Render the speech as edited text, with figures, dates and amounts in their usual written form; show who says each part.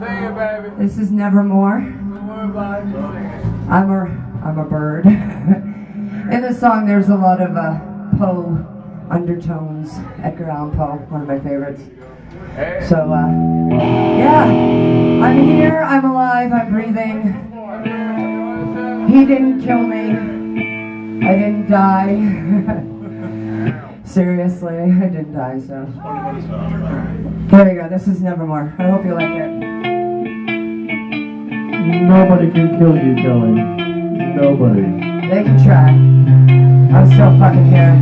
Speaker 1: Sing it, baby.
Speaker 2: This is Nevermore. I'm a bird. In this song, there's a lot of Poe undertones. Edgar Allan Poe, one of my favorites. So, yeah, I'm here, I'm alive, I'm breathing. He didn't kill me. I didn't die. Seriously, I didn't die, so. There you go, this is Nevermore. I hope you like it.
Speaker 3: Nobody can kill you, Kelly. Nobody.
Speaker 2: They can try. I'm still fucking here.